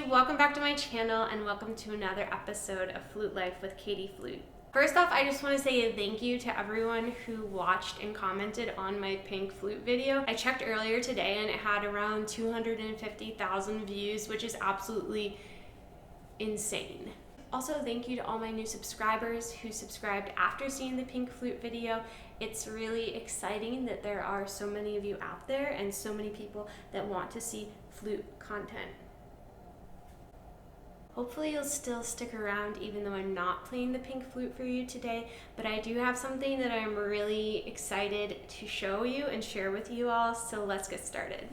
YouTube, welcome back to my channel and welcome to another episode of Flute Life with katieflute. First off, I just want to say thank you to everyone who watched and commented on my pink flute video. I checked earlier today and it had around 250,000 views, which is absolutely insane. Also, thank you to all my new subscribers who subscribed after seeing the pink flute video. It's really exciting that there are so many of you out there and so many people that want to see flute content. Hopefully you'll still stick around even though I'm not playing the pink flute for you today, but I do have something that I'm really excited to show you and share with you all, so let's get started.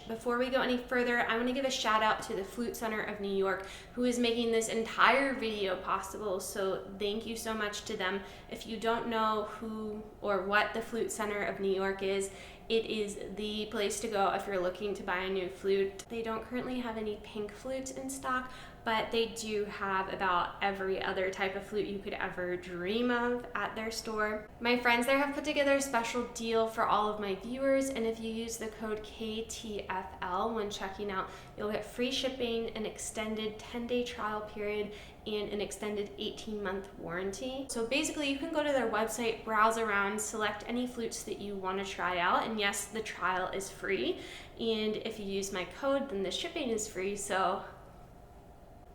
Before we go any further, I want to give a shout out to the Flute Center of New York, who is making this entire video possible, so thank you so much to them. If you don't know who or what the Flute Center of New York is, it is the place to go if you're looking to buy a new flute. They don't currently have any pink flutes in stock, but they do have about every other type of flute you could ever dream of at their store. My friends there have put together a special deal for all of my viewers, and if you use the code KTFL when checking out, you'll get free shipping, an extended 10-day trial period, and an extended 18-month warranty. So basically you can go to their website, browse around, select any flutes that you want to try out, and yes, the trial is free, and if you use my code, then the shipping is free.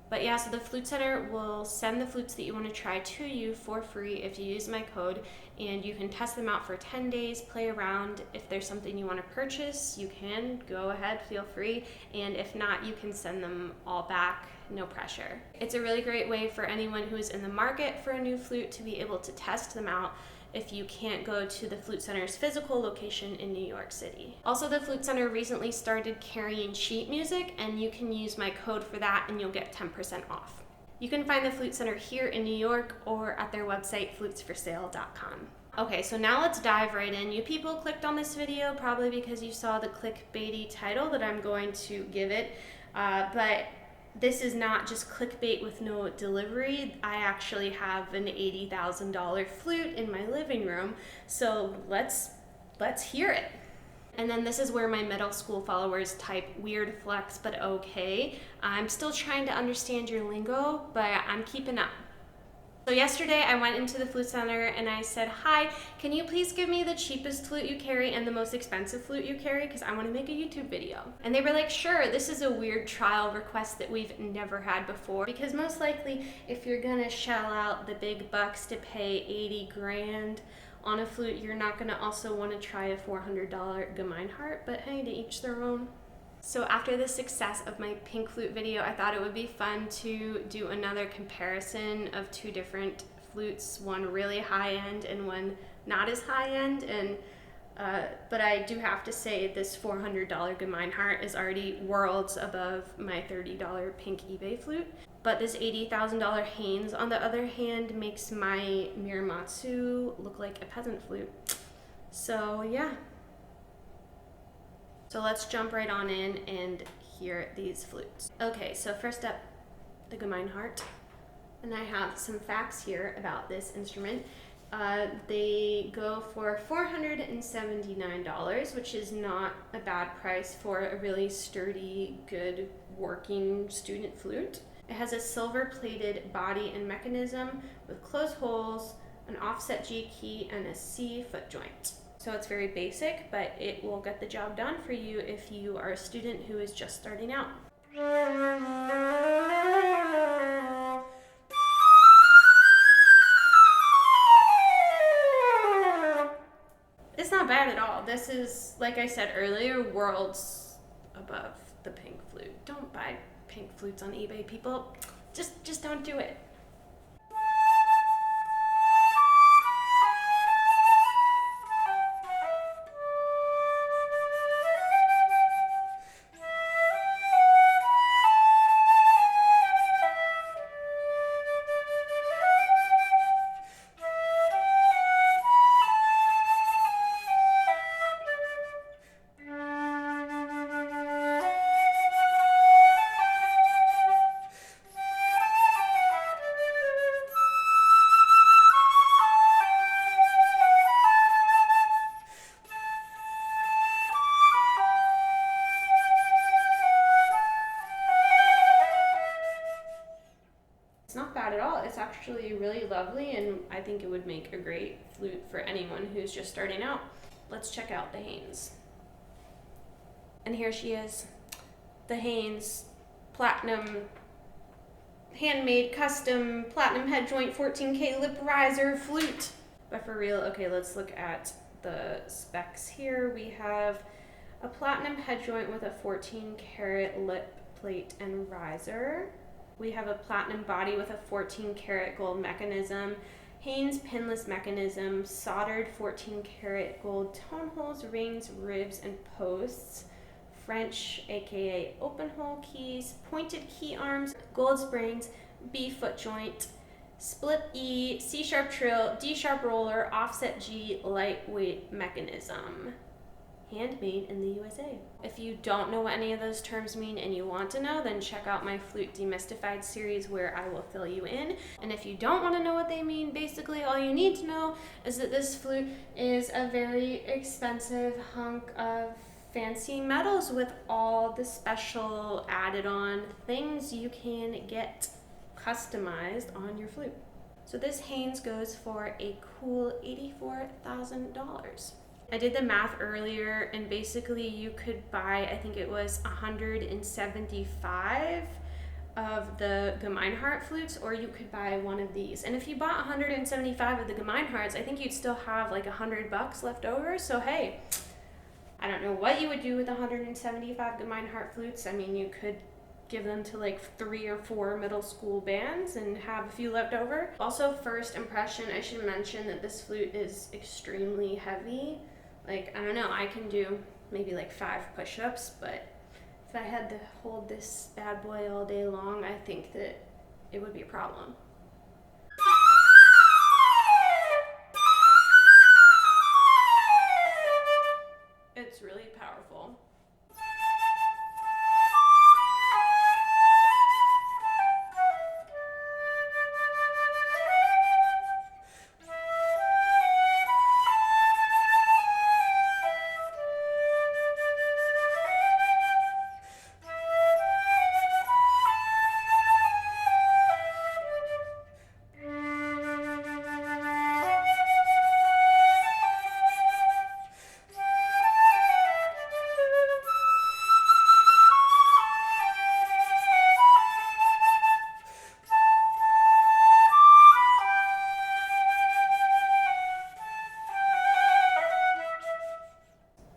But yeah, so the Flute Center will send the flutes that you want to try to you for free if you use my code, and you can test them out for 10 days, play around. If there's something you want to purchase, you can go ahead, feel free, and if not, you can send them all back, no pressure. It's a really great way for anyone who is in the market for a new flute to be able to test them out if you can't go to the Flute Center's physical location in New York City. Also, the Flute Center recently started carrying sheet music, and you can use my code for that and you'll get 10% off. You can find the Flute Center here in New York or at their website, flutesforsale.com. Okay, so now let's dive right in. You people clicked on this video probably because you saw the clickbaity title that I'm going to give it, but this is not just clickbait with no delivery. I actually have an $80,000 flute in my living room, so let's hear it. And then this is where my middle school followers type weird flex but okay. I'm still trying to understand your lingo, but I'm keeping up. So yesterday I went into the Flute Center and I said, hi, can you please give me the cheapest flute you carry and the most expensive flute you carry, because I want to make a YouTube video. And they were like, sure. This is a weird trial request that we've never had before, because most likely if you're gonna shell out the big bucks to pay 80 grand on a flute, you're not gonna also want to try a $400 Gemeinhardt, but hey, to each their own. So after the success of my pink flute video, I thought it would be fun to do another comparison of two different flutes, one really high-end and one not as high-end. And but I do have to say this $400 Gemeinhardt is already worlds above my $30 pink eBay flute. But this $80,000 Haynes, on the other hand, makes my Miramatsu look like a peasant flute. So yeah. So let's jump right on in and hear these flutes. Okay, so first up, the Gemeinhardt. And I have some facts here about this instrument. They go for $479, which is not a bad price for a really sturdy, good working student flute. It has a silver-plated body and mechanism with closed holes, an offset G key, and a C foot joint. So it's very basic, but it will get the job done for you if you are a student who is just starting out. It's not bad at all. This is, like I said earlier, worlds above the pink flute. Don't buy pink flutes on eBay, people. Just don't do it. actually really lovely, and I think it would make a great flute for anyone who's just starting out. Let's check out the Haynes. And here she is, the Haynes Platinum handmade custom platinum head joint 14K lip riser flute. But for real, okay, let's look at the specs here. We have a platinum head joint with a 14 karat lip plate and riser. We have a platinum body with a 14 karat gold mechanism, Haynes pinless mechanism, soldered 14 karat gold tone holes, rings, ribs, and posts, French aka open hole keys, pointed key arms, gold springs, B foot joint, split E, C sharp trill, D sharp roller, offset G, lightweight mechanism. Handmade in the USA. If you don't know what any of those terms mean and you want to know, then check out my Flute Demystified series where I will fill you in. And if you don't want to know what they mean, basically all you need to know is that this flute is a very expensive hunk of fancy metals with all the special added on things you can get customized on your flute. So this Haynes goes for a cool $84,000. I did the math earlier, and basically you could buy, I think it was 175 of the Gemeinhardt flutes, or you could buy one of these. And if you bought 175 of the Gemeinhardts, I think you'd still have like $100 left over. So hey, I don't know what you would do with 175 Gemeinhardt flutes. I mean, you could give them to like 3 or 4 middle school bands and have a few left over. Also, first impression, I should mention that this flute is extremely heavy. Like, I don't know, I can do maybe like 5 push-ups, but if I had to hold this bad boy all day long, I think that it would be a problem. It's really powerful.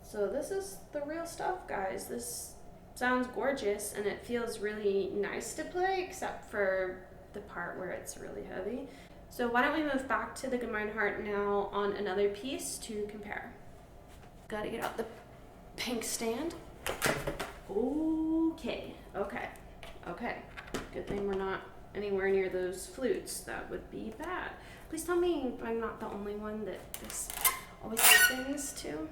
So this is the real stuff, guys. This sounds gorgeous and it feels really nice to play, except for the part where it's really heavy. So why don't we move back to the Gemeinhardt now on another piece to compare. Gotta get out the pink stand. Okay. Good thing we're not anywhere near those flutes. That would be bad. Please tell me I'm not the only one that this always happens to.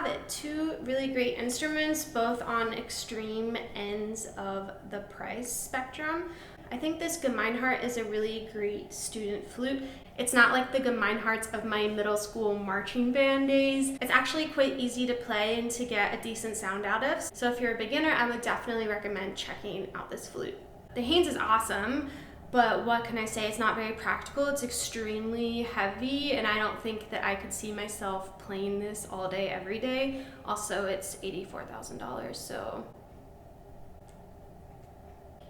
have it. Two really great instruments, both on extreme ends of the price spectrum. I think this Gemeinhardt is a really great student flute. It's not like the Gemeinhardts of my middle school marching band days. It's actually quite easy to play and to get a decent sound out of. So if you're a beginner, I would definitely recommend checking out this flute. The Haynes is awesome, but what can I say? It's not very practical. It's extremely heavy, and I don't think that I could see myself playing this all day, every day. Also, it's $84,000, so.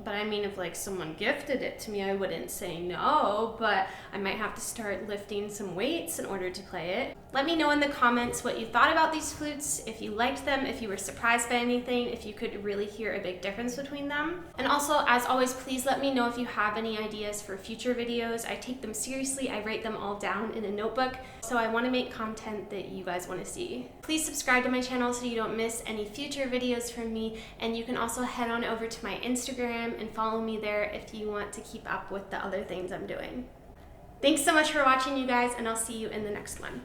But I mean, if like someone gifted it to me, I wouldn't say no, but I might have to start lifting some weights in order to play it. Let me know in the comments what you thought about these flutes, if you liked them, if you were surprised by anything, if you could really hear a big difference between them. And also, as always, please let me know if you have any ideas for future videos. I take them seriously. I write them all down in a notebook, so I want to make content that you guys want to see. Please subscribe to my channel so you don't miss any future videos from me, and you can also head on over to my Instagram and follow me there if you want to keep up with the other things I'm doing. Thanks so much for watching, you guys, and I'll see you in the next one.